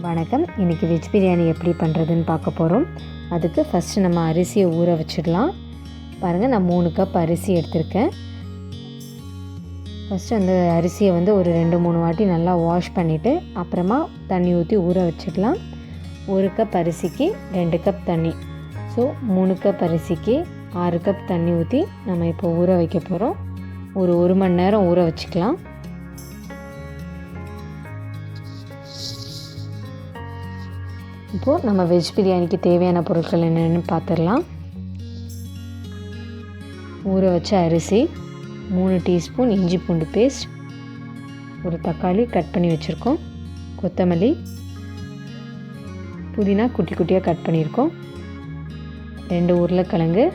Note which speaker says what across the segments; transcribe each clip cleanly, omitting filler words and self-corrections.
Speaker 1: வணக்கம். இன்றைக்கி வெஜ் பிரியாணி எப்படி பண்ணுறதுன்னு பார்க்க போகிறோம். அதுக்கு ஃபஸ்ட்டு நம்ம அரிசியை ஊற வச்சிடலாம். பாருங்கள், நான் 3 கப் அரிசி எடுத்திருக்கேன். ஃபஸ்ட்டு அந்த அரிசியை ஒரு 2-3 வாட்டி நல்லா வாஷ் பண்ணிவிட்டு அப்புறமா தண்ணி ஊற்றி ஊற வச்சிடலாம். 1 கப் அரிசிக்கு 2 கப் தண்ணி. ஸோ 3 கப் அரிசிக்கு 6 கப் தண்ணி ஊற்றி நம்ம இப்போ ஊற வைக்க போகிறோம். ஒரு 1 மணி நேரம் ஊற வச்சுக்கலாம். இப்போது நம்ம வெஜ் பிரியாணிக்கு தேவையான பொருட்கள் என்னென்னு பார்த்துடலாம். ஊற வச்ச அரிசி, 3 டீஸ்பூன் இஞ்சி பூண்டு பேஸ்ட், ஒரு தக்காளி கட் பண்ணி வச்சுருக்கோம், கொத்தமல்லி, புதினா குட்டி குட்டியாக கட் பண்ணியிருக்கோம், 2 உருளைக்கிழங்கு,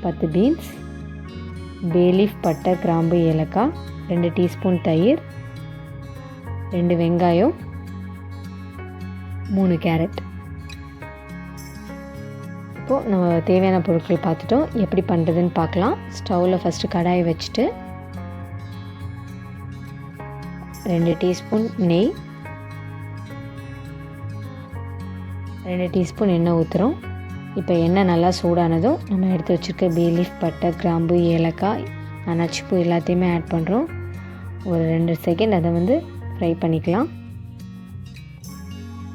Speaker 1: 10 பீன்ஸ், பேலீஃப், பட்டை, கிராம்பு, ஏலக்காய், 2 டீஸ்பூன் தயிர், 2 வெங்காயம், 3 கேரட். இப்போது நம்ம தேவையான பொருட்கள் பார்த்துட்டோம். எப்படி பண்ணுறதுன்னு பார்க்கலாம். ஸ்டவ்வில் ஃபஸ்ட்டு கடாயை வச்சுட்டு 2 டீஸ்பூன் நெய், 2 டீஸ்பூன் எண்ணெய் ஊற்றுறோம். இப்போ எண்ணெய் நல்லா சூடானதும் நம்ம எடுத்து வச்சுருக்க பேலீஃப், பட்டை, கிராம்பு, ஏலக்காய், அன்னாச்சிப்பூ எல்லாத்தையுமே ஆட் பண்ணுறோம். ஒரு 2 செகண்ட் அதை ஃப்ரை பண்ணிக்கலாம்.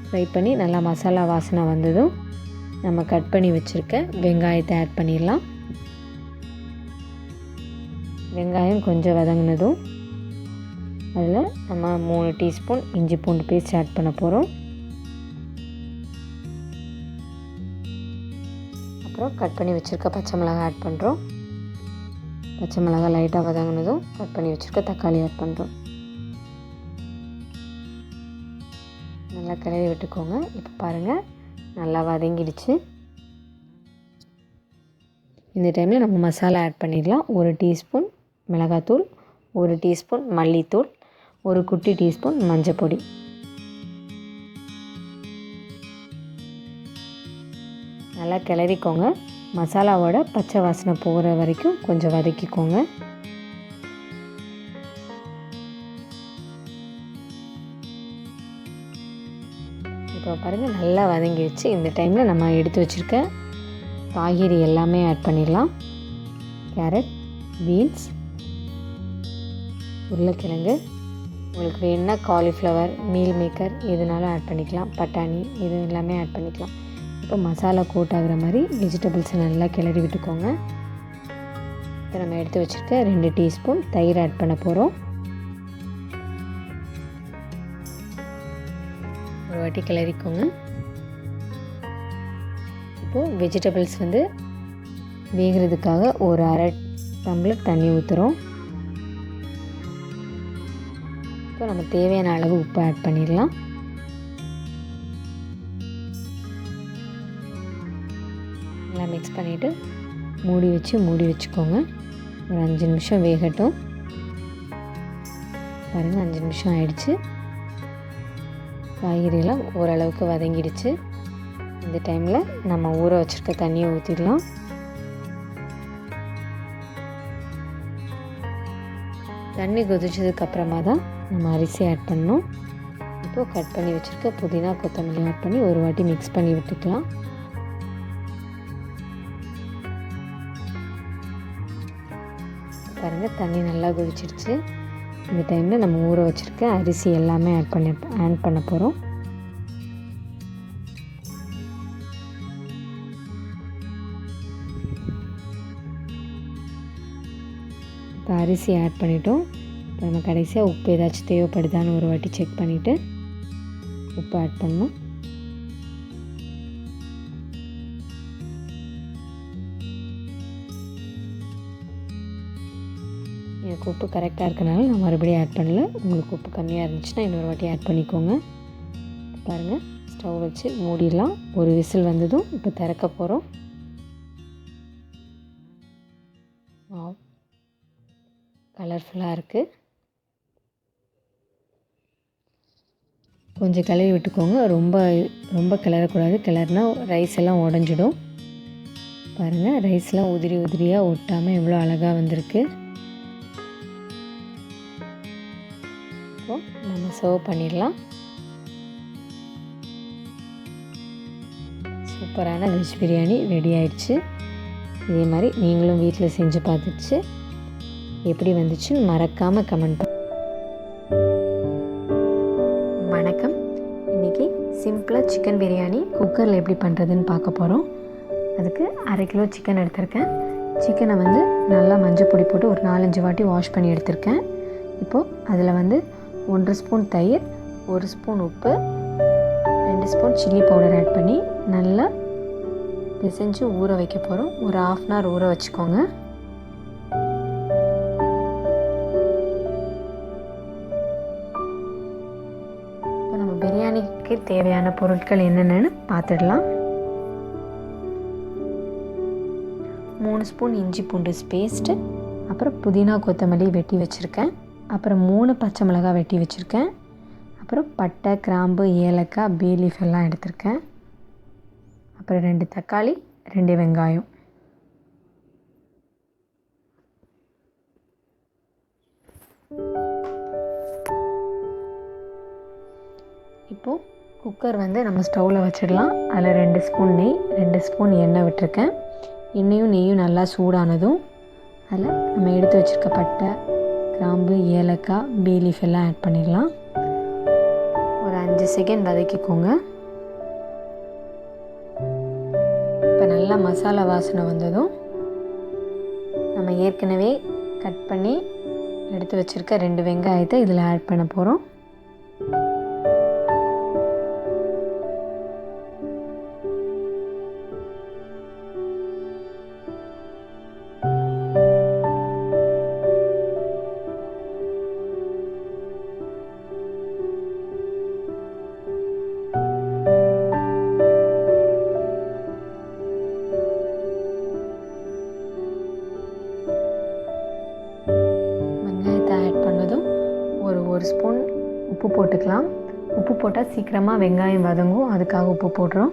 Speaker 1: ஃப்ரை பண்ணி நல்லா மசாலா வாசனை வந்ததும் நம்ம கட் பண்ணி வச்சுருக்க வெங்காயத்தை ஆட் பண்ணிடலாம். வெங்காயம் கொஞ்சம் வதங்கினதும் அதில் நம்ம 3 டீஸ்பூன் இஞ்சி பூண்டு பேஸ்ட் ஆட் பண்ண போகிறோம். அப்புறம் கட் பண்ணி வச்சுருக்க பச்சை மிளகாய் ஆட் பண்ணுறோம். பச்சை மிளகாய் லைட்டாக வதங்கினதும் கட் பண்ணி வச்சுருக்க தக்காளி ஆட் பண்ணுறோம். நல்லா கிளறி விட்டுக்கோங்க. இப்போ பாருங்கள், நல்லா வதங்கிடுச்சு. இந்த டைமில் நம்ம மசாலா ஆட் பண்ணிடலாம். 1 டீஸ்பூன் மிளகாத்தூள், 1 டீஸ்பூன் மல்லித்தூள், 1 குட்டி டீஸ்பூன் மஞ்சள் பொடி. நல்லா கிளறிக்கோங்க. மசாலாவோட பச்சை வாசனை போகிற வரைக்கும் கொஞ்சம் வதக்கிக்கோங்க. இப்போ பாருங்கள், நல்லா வதங்கிடுச்சு. இந்த டைமில் நம்ம எடுத்து வச்சுருக்க காய்கறி எல்லாமே ஆட் பண்ணிடலாம். கேரட், பீன்ஸ், உருளைக்கிழங்கு, உங்களுக்கு வேணுன்னா காலிஃப்ளவர், மீல் மேக்கர் எதுனாலும் ஆட் பண்ணிக்கலாம். பட்டாணி, இது எல்லாமே ஆட் பண்ணிக்கலாம். இப்போ மசாலா கோட் ஆகிற மாதிரி வெஜிடபிள்ஸை நல்லா கிளறி விட்டுக்கோங்க. இப்போ நம்ம எடுத்து வச்சுருக்க 2 டீஸ்பூன் தயிர் ஆட் பண்ண போகிறோம். ஒரு வாட்டி கிளறிக்கோங்க. இப்போது வெஜிடபிள்ஸ் வேகிறதுக்காக ஒரு 1/2 டம்ளர் தண்ணி ஊற்றுறோம். இப்போ நம்ம தேவையான அளவு உப்பு ஆட் பண்ணிடலாம். நல்லா மிக்ஸ் பண்ணிவிட்டு மூடி வச்சுக்கோங்க. ஒரு 5 நிமிஷம் வேகட்டும். பாருங்கள், 5 நிமிஷம் ஆயிடுச்சு. காய்கறியெல்லாம் ஓரளவுக்கு வதங்கிடுச்சு. இந்த டைமில் நம்ம ஊற வச்சுருக்க தண்ணியை ஊற்றிடலாம். தண்ணி கொதிச்சதுக்கப்புறமா தான் நம்ம அரிசி ஆட் பண்ணணும். இப்போது கட் பண்ணி வச்சுருக்க புதினா, கொத்தமல்லி ஆட் பண்ணி ஒரு வாட்டி மிக்ஸ் பண்ணி விட்டுக்கலாம். பாருங்கள், தண்ணி நல்லா கொதிச்சிடுச்சு. இந்த டைமில் நம்ம ஊற வச்சுருக்க அரிசி எல்லாமே ஆட் பண்ண போகிறோம். இப்போ அரிசி ஆட் பண்ணிட்டோம். இப்போ நம்ம கடைசியாக உப்பு ஏதாச்சும் தேவைப்படுதான்னு ஒரு வாட்டி செக் பண்ணிவிட்டு உப்பு ஆட் பண்ணணும். எனக்கு உப்பு கரெக்டாக இருக்கனால நான் மறுபடியும் ஆட் பண்ணல. உங்களுக்கு உப்பு கம்மியாக இருந்துச்சுன்னா இன்னொரு வாட்டி ஆட் பண்ணிக்கோங்க. பாருங்கள், ஸ்டவ் வச்சு மூடிடலாம். ஒரு விசில் வந்ததும் இப்போ திறக்க போகிறோம். கலர்ஃபுல்லாக இருக்குது. கொஞ்சம் கிளறி விட்டுக்கோங்க. ரொம்ப கிளறக்கூடாது. கிளறினா ரைஸ் எல்லாம் உடஞ்சிடும். பாருங்கள், ரைஸ்லாம் உதிரியாக ஒட்டாமல் எவ்வளோ அழகாக வந்திருக்கு. இப்போது நம்ம சர்வ் பண்ணிடலாம். சூப்பரான வெஜ் பிரியாணி ரெடி ஆயிடுச்சு. இதே மாதிரி நீங்களும் வீட்டில் செஞ்சு பார்த்துச்சு எப்படி வந்துச்சுன்னு மறக்காமல் கமெண்ட் வணக்கம். இன்றைக்கி சிம்பிளாக சிக்கன் பிரியாணி குக்கரில் எப்படி பண்ணுறதுன்னு பார்க்க போகிறோம். அதுக்கு 1/2 கிலோ சிக்கன் எடுத்திருக்கேன். சிக்கனை வந்து நல்லா மஞ்சள் பொடி போட்டு ஒரு 4-5 வாட்டி வாஷ் பண்ணி எடுத்திருக்கேன். இப்போது அதில் வந்து 1 ஸ்பூன் தயிர், 1 ஸ்பூன் உப்பு, 2 ஸ்பூன் சில்லி பவுடர் ஆட் பண்ணி நல்லா பிசைஞ்சு ஊற வைக்க போகிறோம். ஒரு 1/2 அன் ஹவர் ஊற வச்சுக்கோங்க. இப்போ நம்ம பிரியாணிக்கு தேவையான பொருட்கள் என்னென்னு பார்த்துடலாம். 3 ஸ்பூன் இஞ்சி பூண்டு பேஸ்ட்டு, அப்புறம் புதினா கொத்தமல்லி வெட்டி வச்சுருக்கேன், அப்புறம் 3 பச்சை மிளகாய் வெட்டி வச்சுருக்கேன், அப்புறம் பட்டை, கிராம்பு, ஏலக்காய், பே லீஃப் எல்லாம் எடுத்திருக்கேன், அப்புறம் 2 தக்காளி, 2 வெங்காயம். இப்போது குக்கர் வந்து நம்ம ஸ்டவ்வில் வச்சிடலாம். அதில் 2 ஸ்பூன் நெய், 2 ஸ்பூன் எண்ணெய் விட்டுருக்கேன். எண்ணெயும் நெய்யும் நல்லா சூடானதும் அதில் நம்ம எடுத்து வச்சுருக்க பட்டை, கிராம்பு, ஏலக்காய், பே லீஃப் எல்லாம் ஆட் பண்ணிடலாம். ஒரு 5 செகண்ட் வதக்கிக்கோங்க. இப்போ நல்லா மசாலா வாசனை வந்ததும் நம்ம ஏற்கனவே கட் பண்ணி எடுத்து வச்சுருக்க 2 வெங்காயத்தை இதில் ஆட் பண்ண போகிறோம். ஒரு ஸ்பூன் உப்பு போட்டுக்கலாம். உப்பு போட்டால் சீக்கிரமாக வெங்காயம் வதங்கும், அதுக்காக உப்பு போடுறோம்.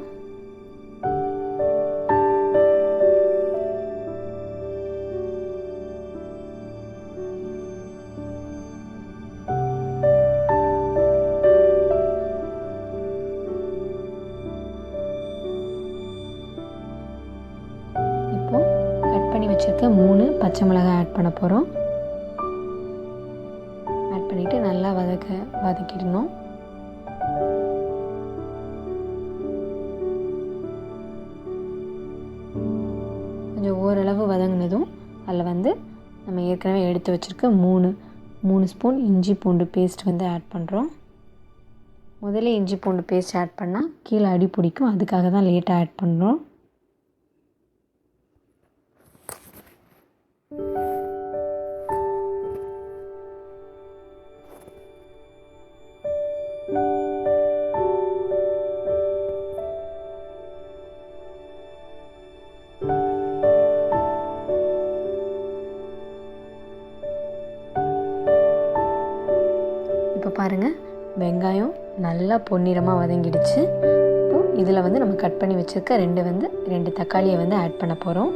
Speaker 1: இப்போ கட் பண்ணி வச்சுருக்க 3 பச்சை மிளகாய் ஆட் பண்ண போகிறோம். பண்ணிவிட்டு நல்லா வதக்கிடணும். கொஞ்சம் ஓரளவு வதங்கினதும் அதில் வந்து நம்ம ஏற்கனவே எடுத்து வச்சுருக்க 3 ஸ்பூன் இஞ்சி பூண்டு பேஸ்ட் வந்து ஆட் பண்ணுறோம். முதல்ல இஞ்சி பூண்டு பேஸ்ட் ஆட் பண்ணால் கீழே அடி பிடிக்கும், அதுக்காக தான் லேட்டாக ஆட் பண்ணுறோம். இப்போ பாருங்கள், வெங்காயம் நல்லா பொன்னிறமாக வதங்கிடுச்சு. இப்போது இதில் வந்து நம்ம கட் பண்ணி வச்சுருக்க 2 தக்காளியை வந்து ஆட் பண்ண போகிறோம்.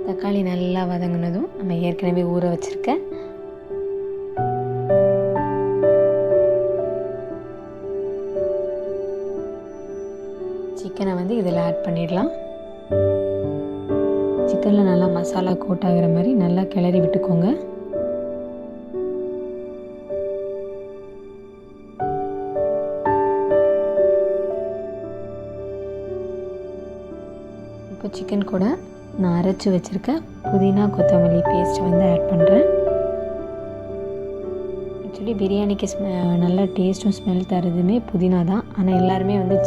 Speaker 1: தக்காளி நல்லா வதங்கினதும் நம்ம ஏற்கனவே ஊற வச்சுருக்க சிக்கனை வந்து இதில் ஆட் பண்ணிடலாம். சிக்கனில் நல்லா மசாலா கோட் ஆகிற மாதிரி நல்லா கிளறி விட்டுக்கோங்க. இப்போ சிக்கன் கூட நான் அரைச்சி வச்சுருக்க புதினா கொத்தமல்லி பேஸ்ட் வந்து ஆட் பண்ணுறேன். ஆக்சுவலி பிரியாணிக்கு நல்ல டேஸ்ட்டும் ஸ்மெல் தரதுமே புதினா தான். ஆனால் எல்லாருமே வந்து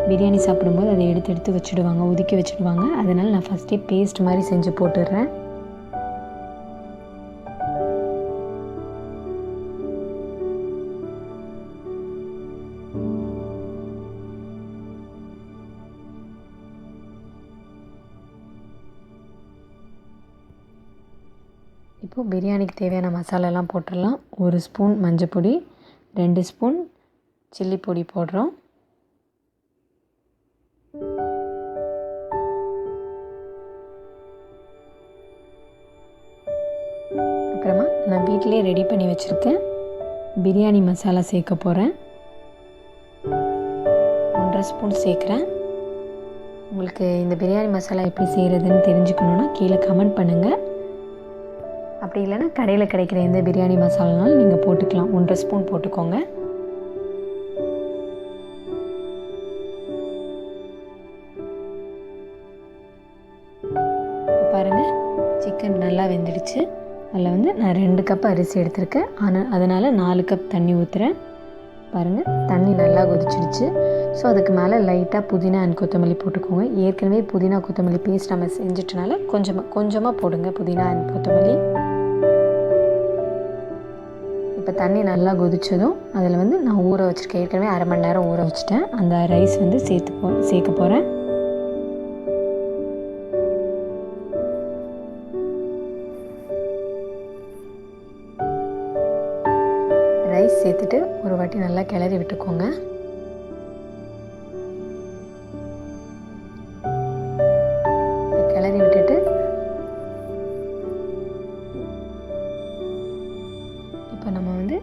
Speaker 1: பிரியாணி சாப்பிடும்போது அதை எடுத்து வச்சுடுவாங்க, ஒதுக்கி வச்சுடுவாங்க. அதனால் நான் ஃபஸ்ட்டே பேஸ்ட் மாதிரி செஞ்சு போட்டுடுறேன். இப்போது பிரியாணிக்கு தேவையான மசாலாலாம் போட்டுடலாம். 1 ஸ்பூன் மஞ்சள் பொடி, 2 ஸ்பூன் சில்லி பொடி போடுறோம். நான் வீட்டிலே ரெடி பண்ணி வச்சுருக்கேன் பிரியாணி மசாலா சேர்க்க போகிறேன். 1.5 ஸ்பூன் சேர்க்குறேன். உங்களுக்கு இந்த பிரியாணி மசாலா எப்படி செய்கிறதுன்னு தெரிஞ்சுக்கணுன்னா கீழே கமெண்ட் பண்ணுங்கள். அப்படி இல்லைன்னா கடையில் கிடைக்கிற எந்த பிரியாணி மசாலானாலும் நீங்கள் போட்டுக்கலாம். 1.5 ஸ்பூன் போட்டுக்கோங்க. பாருங்கள், சிக்கன் நல்லா வெந்துடுச்சு. அதில் நான் 2 கப் அரிசி எடுத்திருக்கேன். அதனால் 4 கப் தண்ணி ஊற்றுறேன். பாருங்கள், தண்ணி நல்லா கொதிச்சிடுச்சு. ஸோ அதுக்கு மேலே லைட்டாக புதினா அண்ட் கொத்தமல்லி போட்டுக்கோங்க. ஏற்கனவே புதினா கொத்தமல்லி பேஸ்ட் நம்ம செஞ்சிட்டனால கொஞ்சமாக போடுங்க புதினா அண்ட் கொத்தமல்லி. இப்போ தண்ணி நல்லா கொதிச்சதும் அதில் நான் ஊற வச்சுருக்கேன். ஏற்கனவே 1/2 மணி நேரம் ஊற வச்சுட்டேன். அந்த ரைஸ் சேர்க்க போகிறேன். ரைஸ் சேர்த்துட்டு ஒரு வாட்டி நல்லா கிளறி விட்டுக்கோங்க. கிளறி விட்டுட்டு இப்போ நம்ம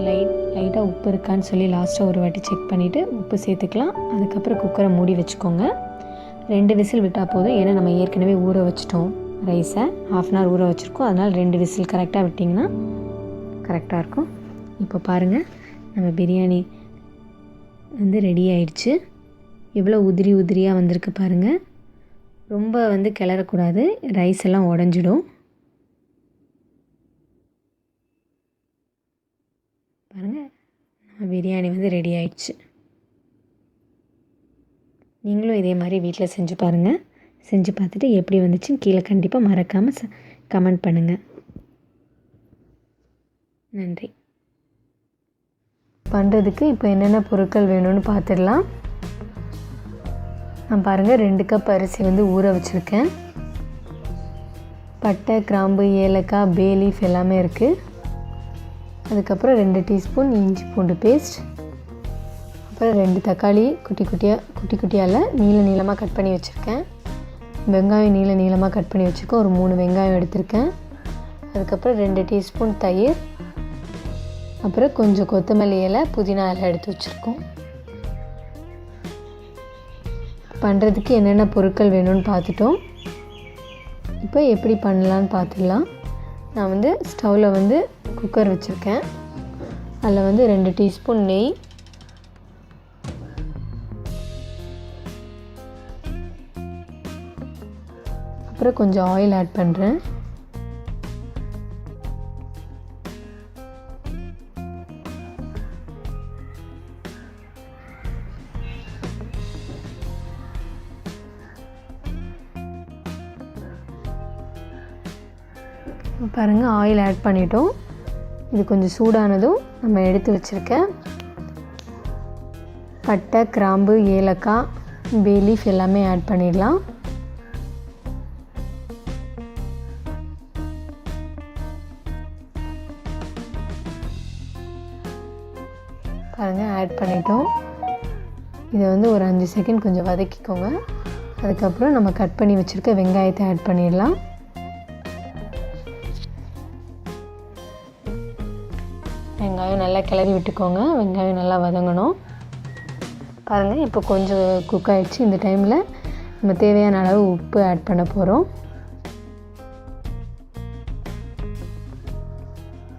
Speaker 1: லைட்டாக உப்பு இருக்கான்னு சொல்லி லாஸ்ட்டாக ஒரு வாட்டி செக் பண்ணிவிட்டு உப்பு சேர்த்துக்கலாம். அதுக்கப்புறம் குக்கரை மூடி வச்சுக்கோங்க. 2 விசில் விட்டால் போதும். ஏன்னா நம்ம ஏற்கனவே ஊற வச்சிட்டோம் ரைஸை. 1/2 அன் ஹவர் ஊற வச்சுருக்கோம். அதனால் 2 விசில் கரெக்டாக விட்டிங்கன்னா கரெக்டாக இருக்கும். இப்போ பாருங்கள், நம்ம பிரியாணி ரெடி ஆயிடுச்சு. எவ்வளோ உதிரியாக வந்திருக்கு பாருங்கள். ரொம்ப கிளறக்கூடாது, ரைஸ் எல்லாம் உடஞ்சிடும். பாருங்கள், நம்ம பிரியாணி ரெடி ஆயிடுச்சு. நீங்களும் இதே மாதிரி வீட்டில் செஞ்சு பாருங்கள். செஞ்சு பார்த்துட்டு எப்படி வந்துச்சுன்னு கீழே கண்டிப்பாக மறக்காமல் கமெண்ட் பண்ணுங்கள். நன்றி. பண்ணுறதுக்கு இப்போ என்னென்ன பொருட்கள் வேணும்னு பார்த்துடலாம். நான் பாருங்கள் 2 கப் அரிசி ஊற வச்சுருக்கேன். பட்டை, கிராம்பு, ஏலக்காய், பே லீஃப் எல்லாமே இருக்குது. அதுக்கப்புறம் 2 டீஸ்பூன் இஞ்சி பூண்டு பேஸ்ட். அப்புறம் 2 தக்காளி குட்டி குட்டியால் நீளமாக கட் பண்ணி வச்சுருக்கேன். வெங்காயம் நீளமாக கட் பண்ணி வச்சுருக்கேன். ஒரு 3 வெங்காயம் எடுத்திருக்கேன். அதுக்கப்புறம் 2 டீஸ்பூன் தயிர். அப்புறம் கொஞ்சம் கொத்தமல்லி இலை, புதினா இலை எடுத்து வச்சுருக்கோம். பண்ணுறதுக்கு என்னென்ன பொருட்கள் வேணும்னு பார்த்துட்டோம். இப்போ எப்படி பண்ணலான்னு பார்த்துடலாம். நான் ஸ்டவ்வில் குக்கர் வச்சுருக்கேன். அதில் 2 டீஸ்பூன் நெய், அப்புறம் கொஞ்சம் ஆயில் ஆட் பண்ணுறேன். பாருங்கள், ஆயில் ஆட் பண்ணிட்டோம். இது கொஞ்சம் சூடானதும் நம்ம எடுத்து வச்சுருக்க பட்டை, கிராம்பு, ஏலக்காய், பே லீஃப் எல்லாமே ஆட் பண்ணிடலாம். பாருங்கள், ஆட் பண்ணிட்டோம். இதை ஒரு 5 செகண்ட் கொஞ்சம் வதக்கிக்கோங்க. அதுக்கப்புறம் நம்ம கட் பண்ணி வச்சுருக்க வெங்காயத்தை ஆட் பண்ணிடலாம். வெங்காயம் நல்லா கிளறி விட்டுக்கோங்க. வெங்காயம் நல்லா வதங்கணும். பாருங்கள், இப்போ கொஞ்சம் குக் ஆகிடுச்சு. இந்த டைமில் நம்ம தேவையான அளவு உப்பு ஆட் பண்ண போகிறோம்.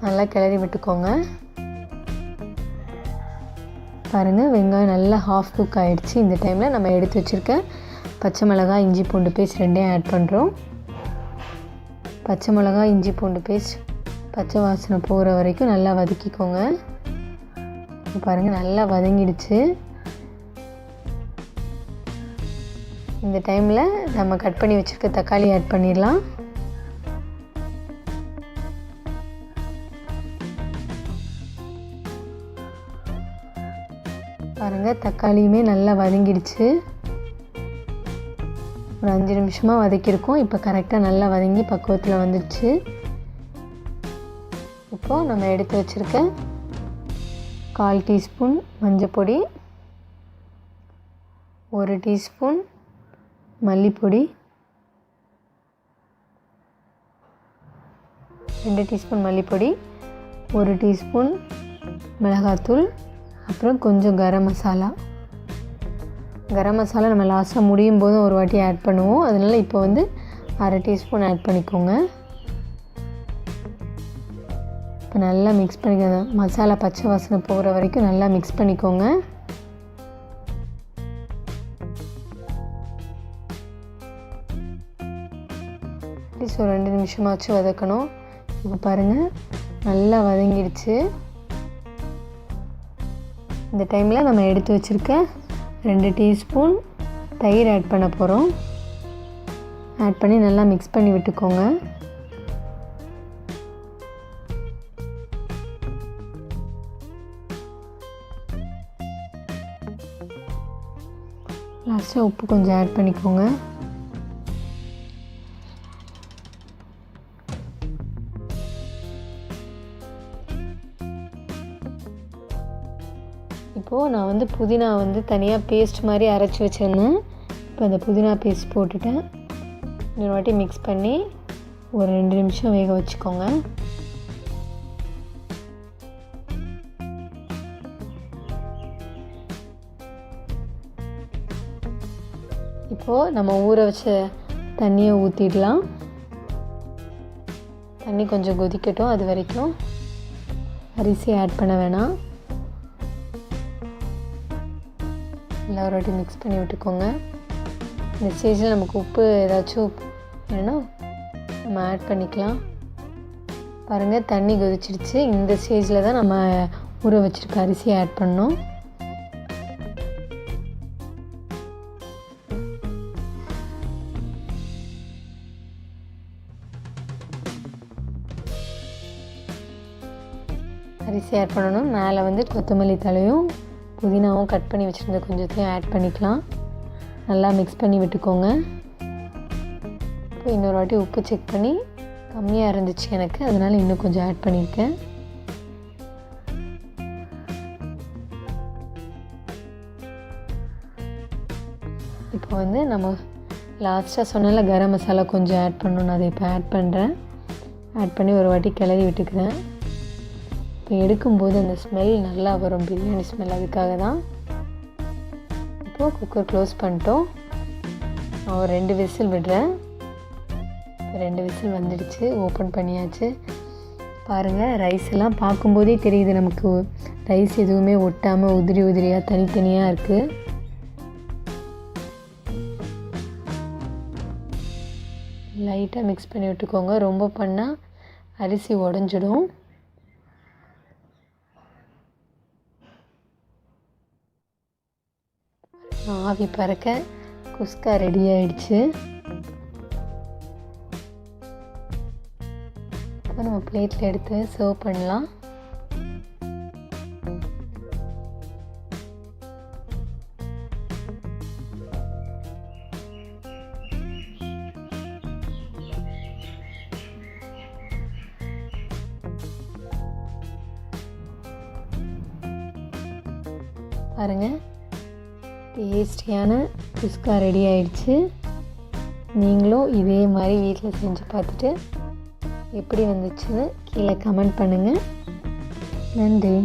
Speaker 1: நல்லா கிளறி விட்டுக்கோங்க. பாருங்கள், வெங்காயம் நல்லா ஹாஃப் குக் ஆகிடுச்சு. இந்த டைமில் நம்ம எடுத்து வச்சுருக்க பச்சை மிளகாய், இஞ்சி பூண்டு பேஸ்ட் 2 ஆட் பண்ணுறோம். பச்சை மிளகாய், இஞ்சி பூண்டு பேஸ்ட் பச்சை வாசனை போகிற வரைக்கும் நல்லா வதக்கிக்கோங்க. பாருங்கள், நல்லா வதங்கிடுச்சு. இந்த டைமில் நம்ம கட் பண்ணி வச்சுருக்க தக்காளி ஆட் பண்ணிடலாம். பாருங்கள், தக்காளியுமே நல்லா வதங்கிடுச்சு. ஒரு 5 நிமிஷமாக வதக்கியிருக்கோம். இப்போ கரெக்டாக நல்லா வதங்கி பக்குவத்தில் வந்துடுச்சு. இப்போது நம்ம எடுத்து வச்சுருக்க 1/4 டீஸ்பூன் மஞ்சப்பொடி, 1 டீஸ்பூன் மல்லிப்பொடி, 2 டீஸ்பூன் மல்லிப்பொடி, 1 டீஸ்பூன் மிளகாத்தூள், அப்புறம் கொஞ்சம் கரம் மசாலா. கரம் மசாலா நம்ம லாஸ்ட்டாக முடியும் போதும் ஒரு வாட்டி ஆட் பண்ணுவோம். அதனால் இப்போ வந்து 1/2 டீஸ்பூன் ஆட் பண்ணிக்கோங்க. இப்போ நல்லா மிக்ஸ் பண்ணிக்கோங்க. மசாலா பச்சை வாசனை போகிற வரைக்கும் நல்லா மிக்ஸ் பண்ணிக்கோங்க. அட்லீஸ்ட் ஒரு 2 நிமிஷமாச்சும் வதக்கணும். இப்போ பாருங்கள் நல்லா வதங்கிடுச்சு. இந்த டைமில் நம்ம எடுத்து வச்சுருக்க 2 டீஸ்பூன் தயிர் ஆட் பண்ண போகிறோம். ஆட் பண்ணி நல்லா மிக்ஸ் பண்ணி விட்டுக்கோங்க. லாஸ்ட்டாக உப்பு கொஞ்சம் ஆட் பண்ணிக்கோங்க. இப்போது நான் வந்து புதினா வந்து தனியாக பேஸ்ட் மாதிரி அரைச்சி வச்சுருந்தேன். இப்போ அந்த புதினா பேஸ்ட் போட்டுட்டேன். இன்னொரு வாட்டி மிக்ஸ் பண்ணி ஒரு 2 நிமிஷம் வேக வச்சுக்கோங்க. இப்போது நம்ம ஊற வச்ச தண்ணியை ஊற்றிடலாம். தண்ணி கொஞ்சம் கொதிக்கட்டும். அது வரைக்கும் அரிசி ஆட் பண்ண வேணாம். எல்லாம் ஒரு வாட்டி மிக்ஸ் பண்ணி விட்டுக்கோங்க. இந்த ஸ்டேஜில் நமக்கு உப்பு ஏதாச்சும் வேணும்னா நம்ம ஆட் பண்ணிக்கலாம். பாருங்கள் தண்ணி கொதிச்சிடுச்சு. இந்த ஸ்டேஜில் தான் நம்ம ஊற வச்சுருக்க அரிசியை ஆட் பண்ணோம். அரிசி ஆட் பண்ணணும். மேலே வந்து கொத்தமல்லி தழையும் புதினாவும் கட் பண்ணி வச்சுருந்த கொஞ்சத்தையும் ஆட் பண்ணிக்கலாம். நல்லா மிக்ஸ் பண்ணி விட்டுக்கோங்க. இப்போ இன்னொரு வாட்டி உப்பு செக் பண்ணி கம்மியாக இருந்துச்சு எனக்கு, அதனால் இன்னும் கொஞ்சம் ஆட் பண்ணியிருக்கேன். இப்போ வந்து நம்ம லாஸ்ட்டாக சொன்னால கரம் மசாலா கொஞ்சம் ஆட் பண்ணணும். அதை இப்போ ஆட் பண்ணுறேன். ஆட் பண்ணி ஒரு வாட்டி கிளறி விட்டுக்கிறேன். இப்போ எடுக்கும்போது அந்த ஸ்மெல் நல்லா வரும், பிரியாணி ஸ்மெல். அதுக்காக தான். இப்போது குக்கர் க்ளோஸ் பண்ணிட்டோம். நான் ஒரு 2 விசில் விடுறேன். இப்போ 2 விசில் வந்துடுச்சு. ஓப்பன் பண்ணியாச்சு. பாருங்கள் ரைஸ் எல்லாம் பார்க்கும்போதே தெரியுது நமக்கு ரைஸ் எதுவுமே ஒட்டாமல் உதிரி உதிரியாக தனித்தனியாக இருக்குது. லைட்டாக மிக்ஸ் பண்ணி விட்டுக்கோங்க. ரொம்ப பண்ணால் அரிசி உடஞ்சிடும். ஆவி பறக்க குஸ்கா ரெடி ஆயிடுச்சு. இப்போ நம்ம பிளேட்டில் எடுத்து சர்வ் பண்ணலாம். பாருங்கள் டேஸ்டியான குஸ்கா ரெடி ஆயிடுச்சு. நீங்களும் இதே மாதிரி வீட்டில் செஞ்சு பார்த்துட்டு எப்படி வந்துச்சுன்னு கீழே கமெண்ட் பண்ணுங்கள். நன்றி.